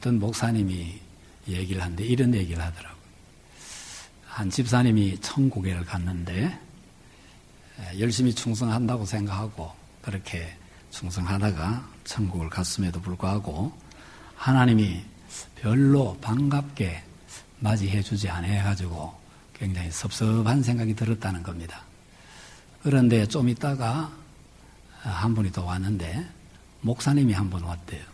어떤 목사님이 얘기를 하는데 이런 얘기를 하더라고요. 한 집사님이 천국에 갔는데 열심히 충성한다고 생각하고 그렇게 충성하다가 천국을 갔음에도 불구하고 하나님이 별로 반갑게 맞이해 주지 않아가지고 굉장히 섭섭한 생각이 들었다는 겁니다. 그런데 좀 있다가 한 분이 또 왔는데 목사님이 한 분 왔대요.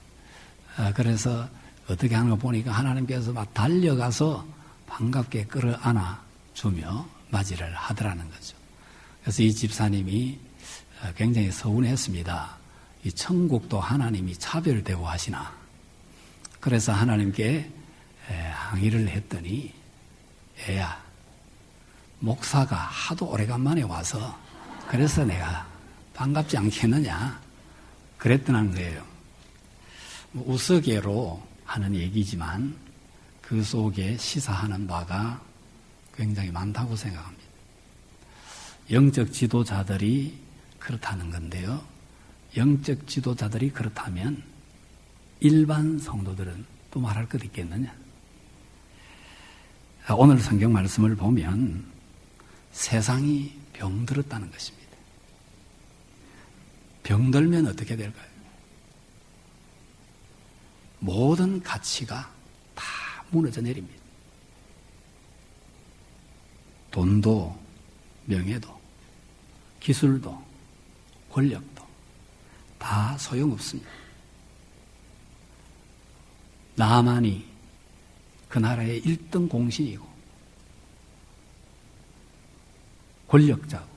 그래서 어떻게 하는 거 보니까 하나님께서 막 달려가서 반갑게 끌어안아 주며 맞이를 하더라는 거죠. 그래서 이 집사님이 굉장히 서운했습니다. 이 천국도 하나님이 차별되고 하시나. 그래서 하나님께 항의를 했더니 애야, 목사가 하도 오래간만에 와서 그래서 내가 반갑지 않겠느냐 그랬더라는 거예요. 우스개로 하는 얘기지만 그 속에 시사하는 바가 굉장히 많다고 생각합니다. 영적 지도자들이 그렇다는 건데요. 영적 지도자들이 그렇다면 일반 성도들은 또 말할 것 있겠느냐? 오늘 성경 말씀을 보면 세상이 병들었다는 것입니다. 병들면 어떻게 될까요? 모든 가치가 다 무너져 내립니다. 돈도, 명예도, 기술도, 권력도 다 소용없습니다. 나만이 그 나라의 1등 공신이고 권력자고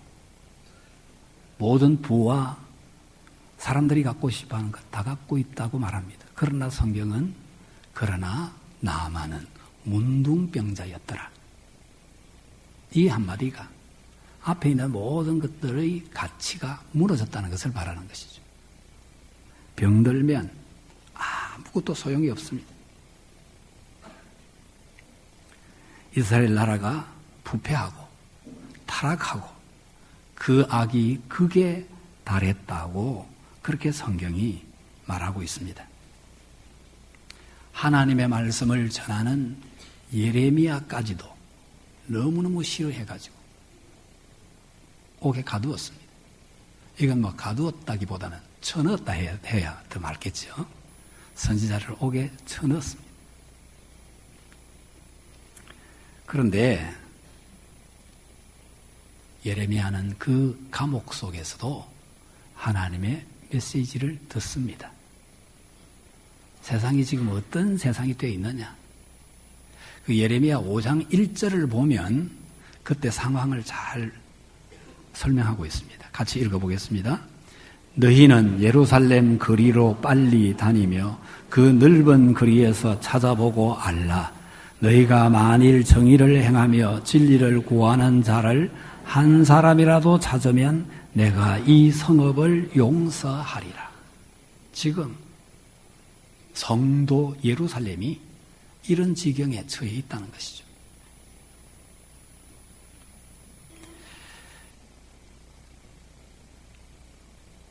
모든 부와 사람들이 갖고 싶어하는 것 다 갖고 있다고 말합니다. 그러나 성경은 그러나 나만은 문둥병자였더라. 이 한마디가 앞에 있는 모든 것들의 가치가 무너졌다는 것을 말하는 것이죠. 병들면 아무것도 소용이 없습니다. 이스라엘 나라가 부패하고 타락하고 그 악이 극에 달했다고 그렇게 성경이 말하고 있습니다. 하나님의 말씀을 전하는 예레미야까지도 너무너무 싫어해가지고 옥에 가두었습니다. 이건 뭐 가두었다기보다는 쳐넣었다 해야 더 맞겠죠. 선지자를 옥에 쳐넣었습니다. 그런데 예레미야는 그 감옥 속에서도 하나님의 메시지를 듣습니다. 세상이 지금 어떤 세상이 되어 있느냐? 그 예레미야 5장 1절을 보면 그때 상황을 잘 설명하고 있습니다. 같이 읽어보겠습니다. 너희는 예루살렘 거리로 빨리 다니며 그 넓은 거리에서 찾아보고 알라. 너희가 만일 정의를 행하며 진리를 구하는 자를 한 사람이라도 찾으면 내가 이 성읍을 용서하리라. 지금 성도 예루살렘이 이런 지경에 처해 있다는 것이죠.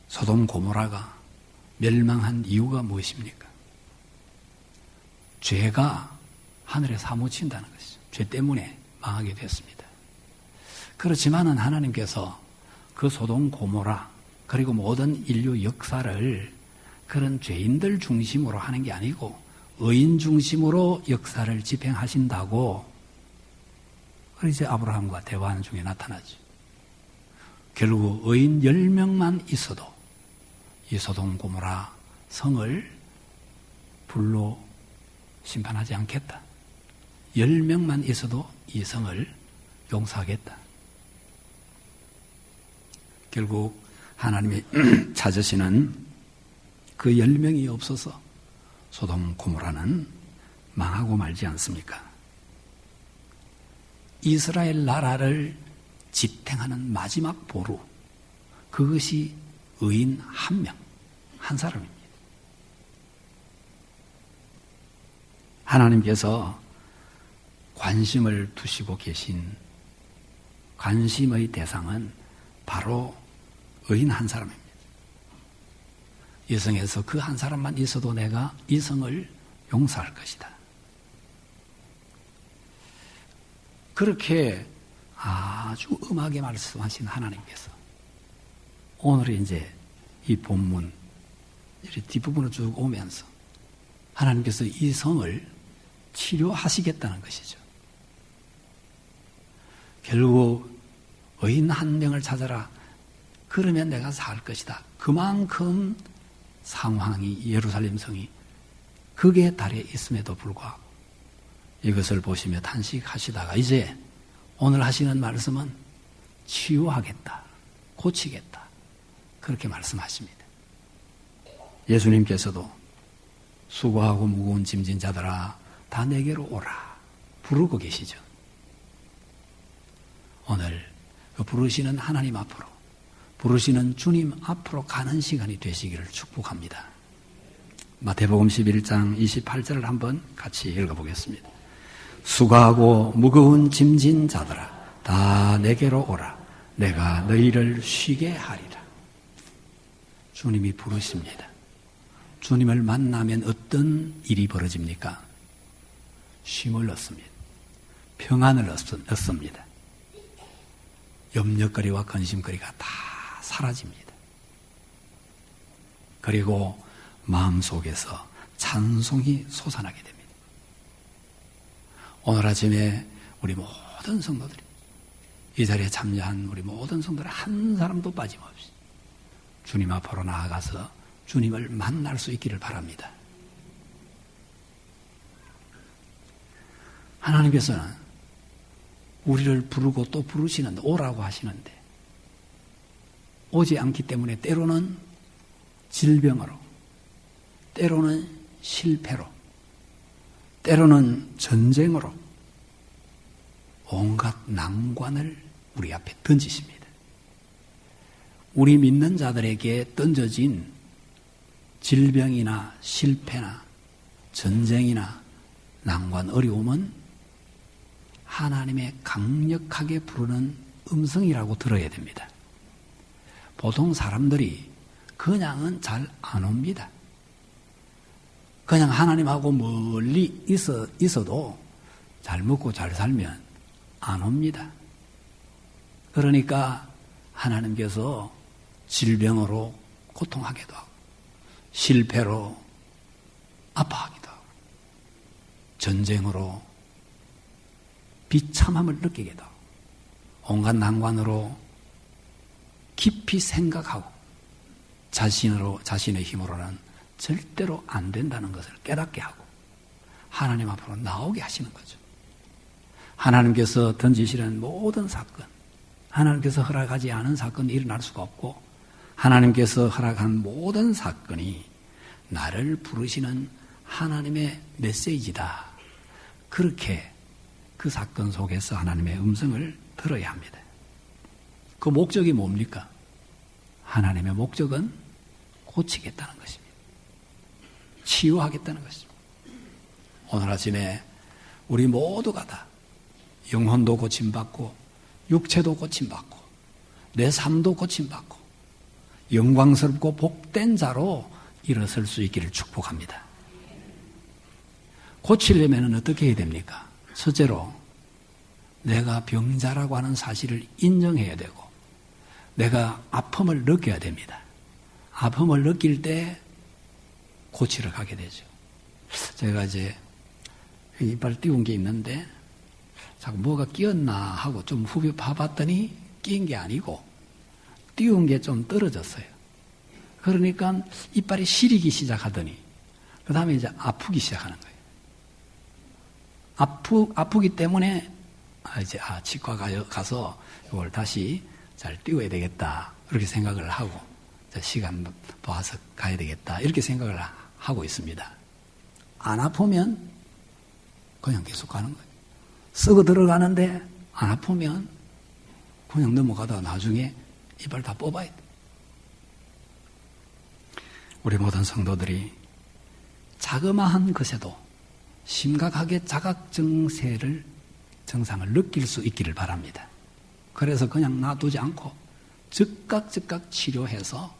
소돔 고모라가 멸망한 이유가 무엇입니까? 죄가 하늘에 사무친다는 것이죠. 죄 때문에 망하게 됐습니다. 그렇지만은 하나님께서 그 소돔 고모라 그리고 모든 인류 역사를 그런 죄인들 중심으로 하는 게 아니고 의인 중심으로 역사를 집행하신다고 이제 아브라함과 대화하는 중에 나타나죠. 결국 의인 10명만 있어도 이 소돔 고모라 성을 불로 심판하지 않겠다. 10명만 있어도 이 성을 용서하겠다. 결국 하나님이 찾으시는 그 10명이 없어서 소돔 고모라는 망하고 말지 않습니까? 이스라엘 나라를 지탱하는 마지막 보루, 그것이 의인 한 명, 한 사람입니다. 하나님께서 관심을 두시고 계신 관심의 대상은 바로 의인 한 사람입니다. 이 성에서 그 한 사람만 있어도 내가 이 성을 용서할 것이다. 그렇게 아주 엄하게 말씀하신 하나님께서 오늘 이제 이 본문 뒷부분을 쭉 오면서 하나님께서 이 성을 치료하시겠다는 것이죠. 결국 의인 한 명을 찾아라. 그러면 내가 살 것이다. 그만큼 상황이 예루살렘 성이 극에 달해 있음에도 불구하고 이것을 보시며 탄식하시다가 이제 오늘 하시는 말씀은 치유하겠다. 고치겠다. 그렇게 말씀하십니다. 예수님께서도 수고하고 무거운 짐진 자들아 다 내게로 오라 부르고 계시죠. 오늘 그 부르시는 하나님 앞으로 부르시는 주님 앞으로 가는 시간이 되시기를 축복합니다. 마태복음 11장 28절을 한번 같이 읽어보겠습니다. 수고하고 무거운 짐진 자들아 다 내게로 오라 내가 너희를 쉬게 하리라. 주님이 부르십니다. 주님을 만나면 어떤 일이 벌어집니까? 쉼을 얻습니다. 평안을 얻습니다. 염려거리와 근심거리가 다 사라집니다. 그리고 마음속에서 찬송이 솟아나게 됩니다. 오늘 아침에 우리 모든 성도들이 이 자리에 참여한 우리 모든 성도들 한 사람도 빠짐없이 주님 앞으로 나아가서 주님을 만날 수 있기를 바랍니다. 하나님께서는 우리를 부르고 또 부르시는데 오라고 하시는데 오지 않기 때문에 때로는 질병으로 때로는 실패로 때로는 전쟁으로 온갖 난관을 우리 앞에 던지십니다. 우리 믿는 자들에게 던져진 질병이나 실패나 전쟁이나 난관 어려움은 하나님의 강력하게 부르는 음성이라고 들어야 됩니다. 보통 사람들이 그냥은 잘 안 옵니다. 그냥 하나님하고 멀리 있어도 잘 먹고 잘 살면 안 옵니다. 그러니까 하나님께서 질병으로 고통하기도 하고 실패로 아파하기도 하고 전쟁으로 비참함을 느끼기도 하고 온갖 난관으로 깊이 생각하고 자신의 힘으로는 절대로 안 된다는 것을 깨닫게 하고 하나님 앞으로 나오게 하시는 거죠. 하나님께서 던지시는 모든 사건, 하나님께서 허락하지 않은 사건이 일어날 수가 없고 하나님께서 허락한 모든 사건이 나를 부르시는 하나님의 메시지다. 그렇게 그 사건 속에서 하나님의 음성을 들어야 합니다. 그 목적이 뭡니까? 하나님의 목적은 고치겠다는 것입니다. 치유하겠다는 것입니다. 오늘 아침에 우리 모두가 다 영혼도 고침받고 육체도 고침받고 내 삶도 고침받고 영광스럽고 복된 자로 일어설 수 있기를 축복합니다. 고치려면 어떻게 해야 됩니까? 첫째로 내가 병자라고 하는 사실을 인정해야 되고 내가 아픔을 느껴야 됩니다. 아픔을 느낄 때 고치러 가게 되죠. 제가 이제 이빨 띄운 게 있는데 자꾸 뭐가 끼었나 하고 좀 후벼 봐봤더니 끼인 게 아니고 띄운 게 좀 떨어졌어요. 그러니까 이빨이 시리기 시작하더니 그 다음에 이제 아프기 시작하는 거예요. 아프기 때문에 치과 가서 이걸 다시 잘 띄워야 되겠다 이렇게 생각을 하고 시간 봐서 가야 되겠다 이렇게 생각을 하고 있습니다. 안 아프면 그냥 계속 가는 거예요. 썩어 들어가는데 안 아프면 그냥 넘어가다가 나중에 이빨 다 뽑아야 돼. 우리 모든 성도들이 자그마한 것에도 심각하게 자각증세를 증상을 느낄 수 있기를 바랍니다. 그래서 그냥 놔두지 않고 즉각 치료해서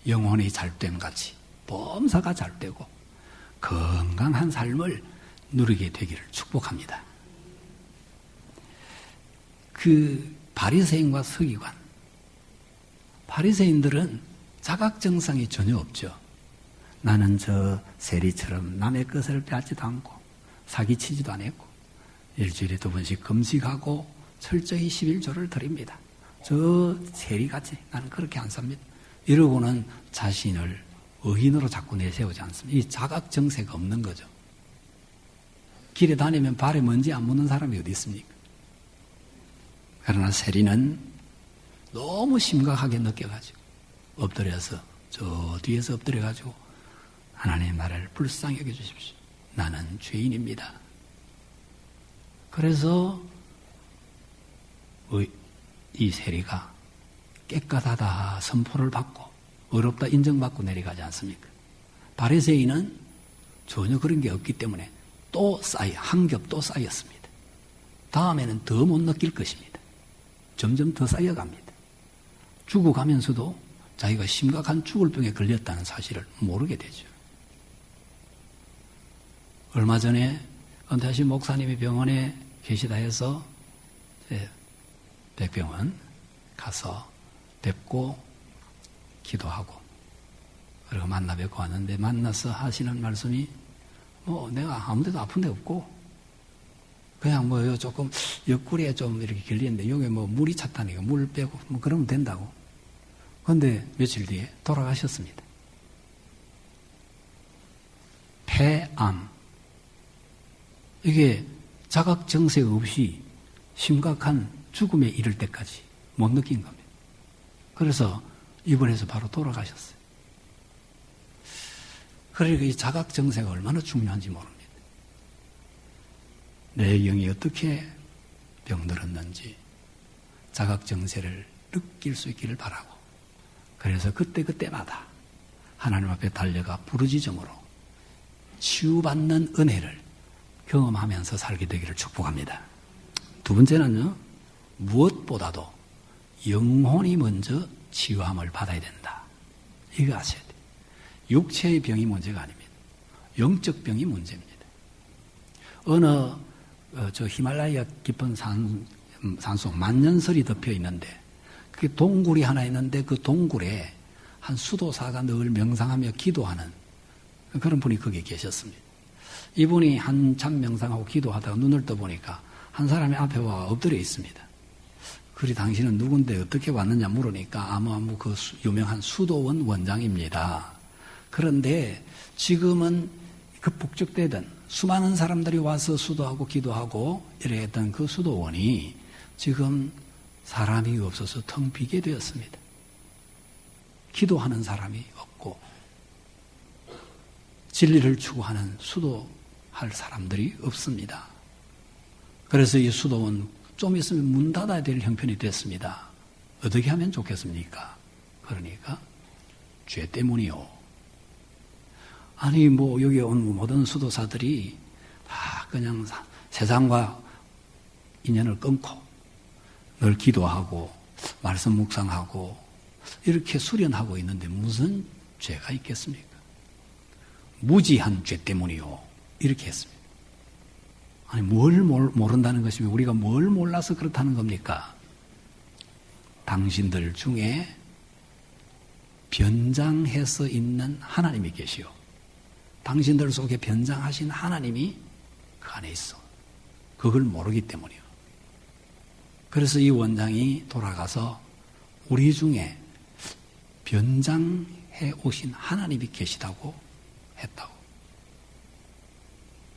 영혼이 잘됨 같이 범사가 잘되고 건강한 삶을 누리게 되기를 축복합니다. 그 바리새인과 서기관, 바리새인들은 자각정상이 전혀 없죠. 나는 저 세리처럼 남의 것을 빼앗지도 않고 사기치지도 안 했고 일주일에 2번씩 금식하고 철저히 11조를 드립니다. 저 세리같이 나는 그렇게 안 삽니다. 이러고는 자신을 의인으로 자꾸 내세우지 않습니다. 이 자각정세가 없는 거죠. 길에 다니면 발에 먼지 안 묻는 사람이 어디 있습니까? 그러나 세리는 너무 심각하게 느껴가지고 엎드려서 저 뒤에서 엎드려가지고 하나님 나를 불쌍히 여겨주십시오. 나는 죄인입니다. 그래서 이 세리가 깨끗하다 선포를 받고 의롭다 인정받고 내려가지 않습니까? 바리새인은 전혀 그런 게 없기 때문에 또 한 겹 또 쌓였습니다. 다음에는 더 못 느낄 것입니다. 점점 더 쌓여갑니다. 죽어가면서도 자기가 심각한 죽을 병에 걸렸다는 사실을 모르게 되죠. 얼마 전에 은퇴하신 목사님이 병원에 계시다 해서 백병원 가서 뵙고 기도하고 그리고 만나 뵙고 왔는데 만나서 하시는 말씀이 내가 아무 데도 아픈 데 없고 그냥 조금 옆구리에 좀 이렇게 길리는데 여기 물이 찼다니까 물 빼고 그러면 된다고. 그런데 며칠 뒤에 돌아가셨습니다. 폐암. 이게 자각정세 없이 심각한 죽음에 이를 때까지 못 느낀 겁니다. 그래서 입원해서 바로 돌아가셨어요. 그러니까 이 자각정세가 얼마나 중요한지 모릅니다. 내 영이 어떻게 병들었는지 자각정세를 느낄 수 있기를 바라고 그래서 그때마다 하나님 앞에 달려가 부르짖음으로 치유받는 은혜를 경험하면서 살게 되기를 축복합니다. 두 번째는요, 무엇보다도 영혼이 먼저 치유함을 받아야 된다. 이거 아셔야 돼요. 육체의 병이 문제가 아닙니다. 영적 병이 문제입니다. 어느 저 히말라야 깊은 산속 만년설이 덮여 있는데 그 동굴이 하나 있는데 그 동굴에 한 수도사가 늘 명상하며 기도하는 그런 분이 거기에 계셨습니다. 이분이 한참 명상하고 기도하다가 눈을 떠보니까 한 사람이 앞에 와 엎드려 있습니다. 그리 당신은 누군데 어떻게 왔느냐 물으니까 아무 그 유명한 수도원 원장입니다. 그런데 지금은 그 북적대던 수많은 사람들이 와서 수도하고 기도하고 이래 했던 그 수도원이 지금 사람이 없어서 텅 비게 되었습니다. 기도하는 사람이 없고 진리를 추구하는 수도할 사람들이 없습니다. 그래서 이 수도원 좀 있으면 문 닫아야 될 형편이 됐습니다. 어떻게 하면 좋겠습니까? 그러니까 죄 때문이요. 아니 여기 온 모든 수도사들이 다 그냥 세상과 인연을 끊고 늘 기도하고 말씀 묵상하고 이렇게 수련하고 있는데 무슨 죄가 있겠습니까? 무지한 죄 때문이요. 이렇게 했습니다. 아니 뭘 모른다는 것이면 우리가 뭘 몰라서 그렇다는 겁니까? 당신들 중에 변장해서 있는 하나님이 계시오. 당신들 속에 변장하신 하나님이 그 안에 있어. 그걸 모르기 때문이요. 그래서 이 원장이 돌아가서 우리 중에 변장해 오신 하나님이 계시다고 했다고.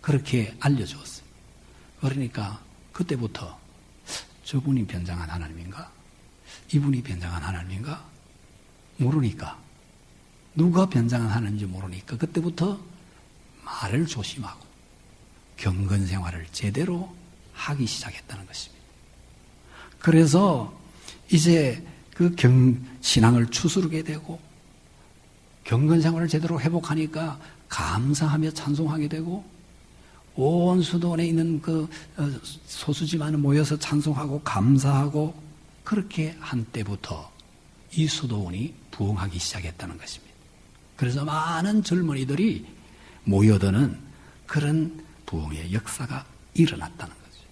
그렇게 알려주었어요. 그러니까 그때부터 저분이 변장한 하나님인가? 이분이 변장한 하나님인가? 모르니까. 누가 변장한 하나님인지 모르니까 그때부터 말을 조심하고 경건 생활을 제대로 하기 시작했다는 것입니다. 그래서 이제 그 신앙을 추스르게 되고 경건 생활을 제대로 회복하니까 감사하며 찬송하게 되고 온 수도원에 있는 그 소수지만은 모여서 찬송하고 감사하고 그렇게 한때부터 이 수도원이 부흥하기 시작했다는 것입니다. 그래서 많은 젊은이들이 모여드는 그런 부흥의 역사가 일어났다는 거죠.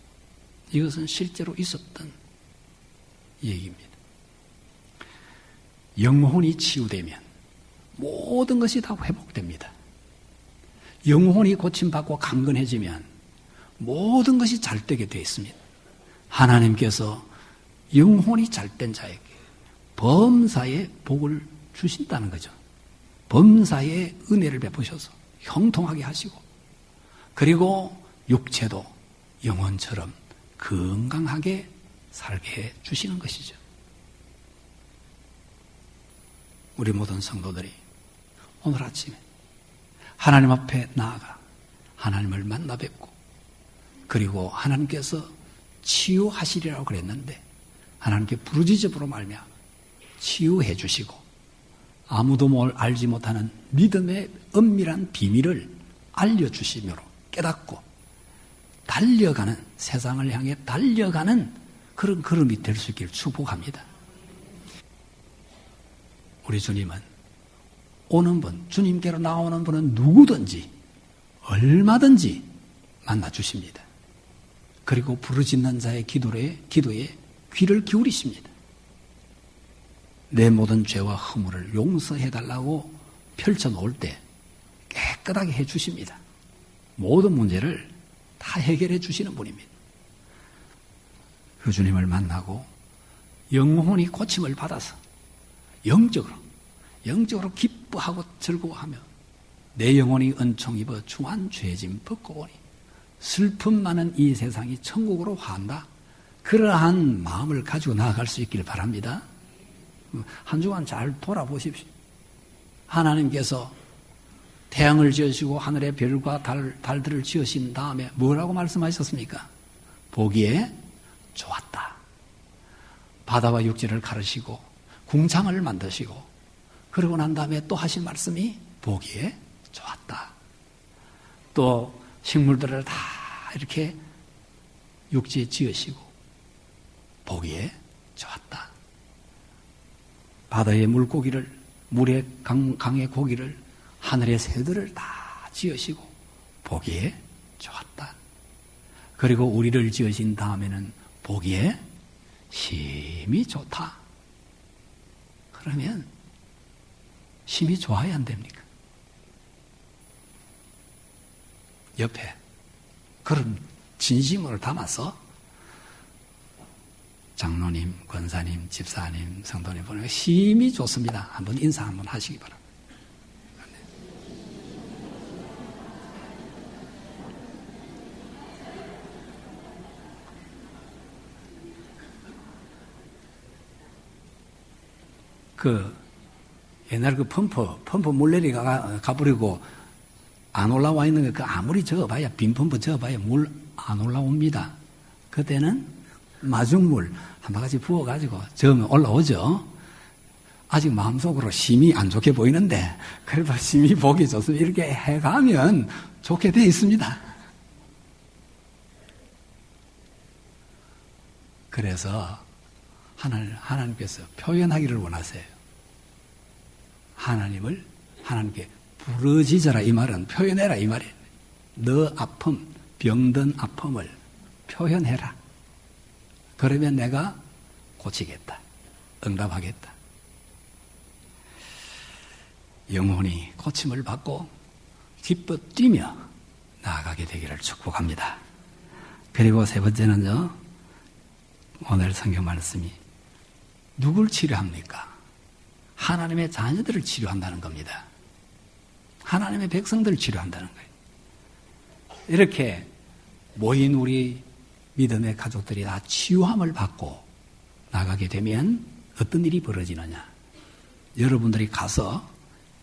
이것은 실제로 있었던 얘기입니다. 영혼이 치유되면 모든 것이 다 회복됩니다. 영혼이 고침받고 강건해지면 모든 것이 잘되게 되어 있습니다. 하나님께서 영혼이 잘된 자에게 범사의 복을 주신다는 거죠. 범사의 은혜를 베푸셔서 형통하게 하시고, 그리고 육체도 영혼처럼 건강하게 살게 해 주시는 것이죠. 우리 모든 성도들이 오늘 아침에 하나님 앞에 나아가 하나님을 만나 뵙고, 그리고 하나님께서 치유하시리라고 그랬는데 하나님께 부르짖음으로 말미암아 치유해 주시고, 아무도 알지 못하는 믿음의 은밀한 비밀을 알려주시므로 깨닫고 달려가는, 세상을 향해 달려가는 그런 걸음이 될 수 있기를 축복합니다. 우리 주님은 오는 분, 주님께로 나오는 분은 누구든지 얼마든지 만나 주십니다. 그리고 부르짖는 자의 기도에 귀를 기울이십니다. 내 모든 죄와 허물을 용서해달라고 펼쳐놓을 때 깨끗하게 해주십니다. 모든 문제를 다 해결해 주시는 분입니다. 그 주님을 만나고 영혼이 고침을 받아서 영적으로 기뻐하고 즐거워하며 내 영혼이 은총 입어 중한 죄짐 벗고 보니 슬픔 많은 이 세상이 천국으로 화한다. 그러한 마음을 가지고 나아갈 수 있기를 바랍니다. 한 주간 잘 돌아보십시오. 하나님께서 태양을 지으시고 하늘의 별과 달들을 지으신 다음에 뭐라고 말씀하셨습니까? 보기에 좋았다. 바다와 육지를 가르시고 궁창을 만드시고, 그러고 난 다음에 또 하신 말씀이 보기에 좋았다. 또 식물들을 다 이렇게 육지에 지으시고 보기에 좋았다. 바다의 물고기를, 물의 강의 고기를, 하늘의 새들을 다 지으시고 보기에 좋았다. 그리고 우리를 지으신 다음에는 보기에 심히 좋다. 그러면 심히 좋아야 안 됩니까? 옆에 그런 진심을 담아서 장로님, 권사님, 집사님, 성도님 보내면 심히 좋습니다. 한번 인사 한번 하시기 바랍니다. 옛날 펌프 물내리 가버리고 안 올라와 있는 거, 아무리 저어봐야, 빈 펌프 저어봐야 물 안 올라옵니다. 그때는 마중물 한 바가지 부어가지고 저으면 올라오죠. 아직 마음속으로 심히 안 좋게 보이는데, 그래도 심히 보기 좋습니다. 이렇게 해가면 좋게 돼 있습니다. 그래서 하나님께서 표현하기를 원하세요. 하나님께 부르짖어라, 이 말은 표현해라, 이 말이에요. 너 아픔, 병든 아픔을 표현해라. 그러면 내가 고치겠다. 응답하겠다. 영혼이 고침을 받고 기뻐 뛰며 나아가게 되기를 축복합니다. 그리고 세 번째는요, 오늘 성경 말씀이 누굴 치료합니까? 하나님의 자녀들을 치료한다는 겁니다. 하나님의 백성들을 치료한다는 거예요. 이렇게 모인 우리 믿음의 가족들이 다 치유함을 받고 나가게 되면 어떤 일이 벌어지느냐? 여러분들이 가서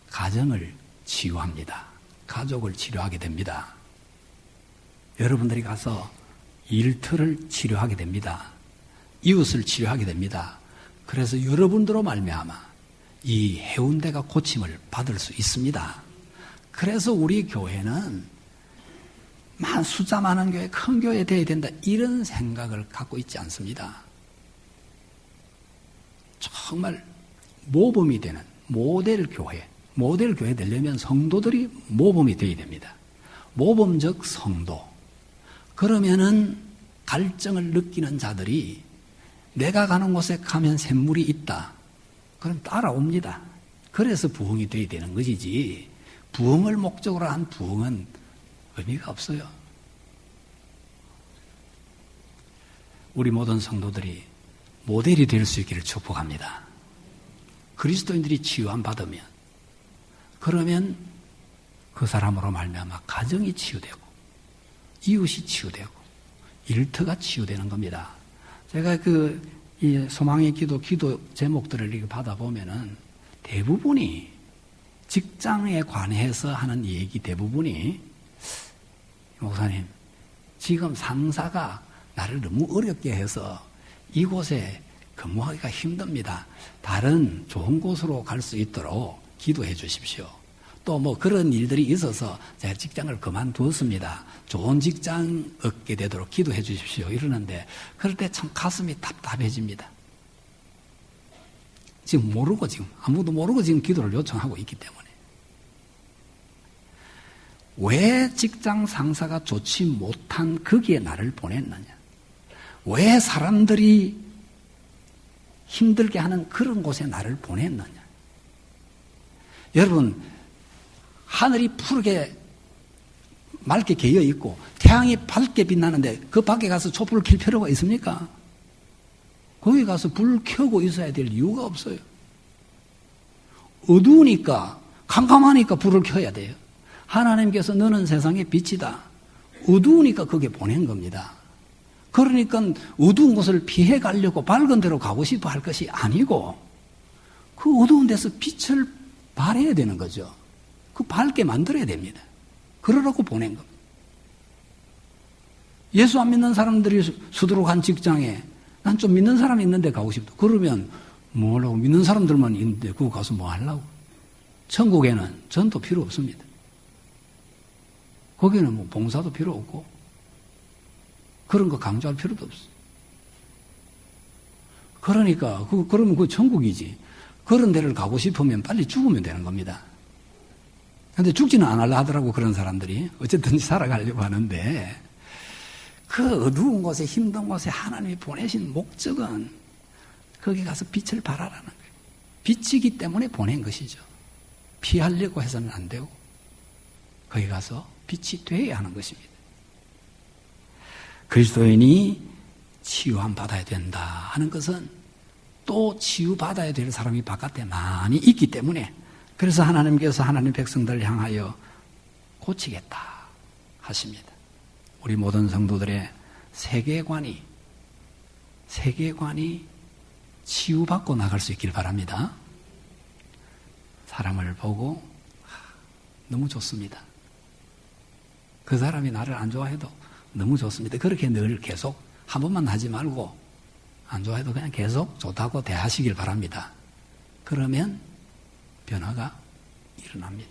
가정을 치유합니다. 가족을 치료하게 됩니다. 여러분들이 가서 일터를 치료하게 됩니다. 이웃을 치료하게 됩니다. 그래서 여러분들로 말미암아 이 해운대가 고침을 받을 수 있습니다. 그래서 우리 교회는 숫자 많은 교회, 큰 교회 되어야 된다, 이런 생각을 갖고 있지 않습니다. 정말 모범이 되는 모델 교회, 모델 교회 되려면 성도들이 모범이 되어야 됩니다. 모범적 성도. 그러면은 갈증을 느끼는 자들이 내가 가는 곳에 가면 샘물이 있다. 그럼 따라옵니다. 그래서 부흥이 되어야 되는 것이지, 부흥을 목적으로 한 부흥은 의미가 없어요. 우리 모든 성도들이 모델이 될 수 있기를 축복합니다. 그리스도인들이 치유함 받으면, 그러면 그 사람으로 말미암아 가정이 치유되고 이웃이 치유되고 일터가 치유되는 겁니다. 제가 이 소망의 기도 제목들을 이렇게 받아보면은 대부분이 직장에 관해서 하는 얘기 대부분이, 목사님, 지금 상사가 나를 너무 어렵게 해서 이곳에 근무하기가 힘듭니다. 다른 좋은 곳으로 갈 수 있도록 기도해 주십시오. 또 뭐 그런 일들이 있어서 제가 직장을 그만두었습니다. 좋은 직장 얻게 되도록 기도해 주십시오. 이러는데, 그럴 때 참 가슴이 답답해집니다. 지금 아무도 모르고 지금 기도를 요청하고 있기 때문에. 왜 직장 상사가 좋지 못한 거기에 나를 보냈느냐? 왜 사람들이 힘들게 하는 그런 곳에 나를 보냈느냐? 여러분, 하늘이 푸르게 맑게 개어 있고 태양이 밝게 빛나는데 그 밖에 가서 촛불을 켤 필요가 있습니까? 거기 가서 불 켜고 있어야 될 이유가 없어요. 어두우니까, 캄캄하니까 불을 켜야 돼요. 하나님께서 너는 세상의 빛이다. 어두우니까 거기에 보낸 겁니다. 그러니까 어두운 곳을 피해 가려고 밝은 데로 가고 싶어 할 것이 아니고, 그 어두운 데서 빛을 발해야 되는 거죠. 그 밝게 만들어야 됩니다. 그러라고 보낸 겁니다. 예수 안 믿는 사람들이 수두룩한 직장에 난 좀 믿는 사람이 있는데 가고 싶다. 그러면 뭐 하려고? 믿는 사람들만 있는데 그거 가서 뭐 하려고? 천국에는 전도 필요 없습니다. 거기는 뭐 봉사도 필요 없고 그런 거 강조할 필요도 없어. 그러니까 그러면 그 천국이지. 그런 데를 가고 싶으면 빨리 죽으면 되는 겁니다. 근데 죽지는 않으려 하더라고, 그런 사람들이. 어쨌든 살아가려고 하는데, 그 어두운 곳에, 힘든 곳에 하나님이 보내신 목적은 거기 가서 빛을 발하라는 거예요. 빛이기 때문에 보낸 것이죠. 피하려고 해서는 안 되고 거기 가서 빛이 되어야 하는 것입니다. 그리스도인이 치유함 받아야 된다 하는 것은 또 치유받아야 될 사람이 바깥에 많이 있기 때문에, 그래서 하나님께서 하나님 백성들을 향하여 고치겠다 하십니다. 우리 모든 성도들의 세계관이 치유받고 나갈 수 있길 바랍니다. 사람을 보고 너무 좋습니다. 그 사람이 나를 안 좋아해도 너무 좋습니다. 그렇게 늘 계속 한 번만 하지 말고 안 좋아해도 그냥 계속 좋다고 대하시길 바랍니다. 그러면 변화가 일어납니다.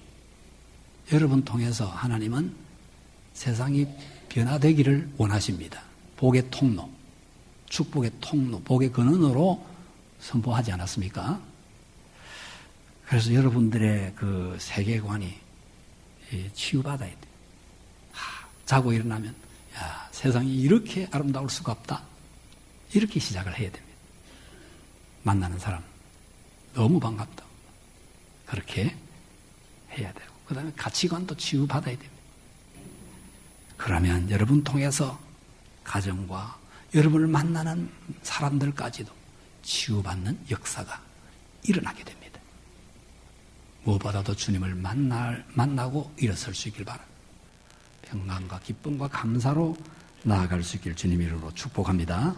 여러분 통해서 하나님은 세상이 변화되기를 원하십니다. 복의 통로, 축복의 통로, 복의 근원으로 선포하지 않았습니까? 그래서 여러분들의 그 세계관이 치유받아야 돼요. 자고 일어나면 야, 세상이 이렇게 아름다울 수가 없다. 이렇게 시작을 해야 됩니다. 만나는 사람 너무 반갑다. 그렇게 해야 되고, 그 다음에 가치관도 치유받아야 됩니다. 그러면 여러분 통해서 가정과 여러분을 만나는 사람들까지도 치유받는 역사가 일어나게 됩니다. 무엇보다도 주님을 만나고 일어설 수 있길 바랍니다. 평강과 기쁨과 감사로 나아갈 수 있길 주님 이름으로 축복합니다.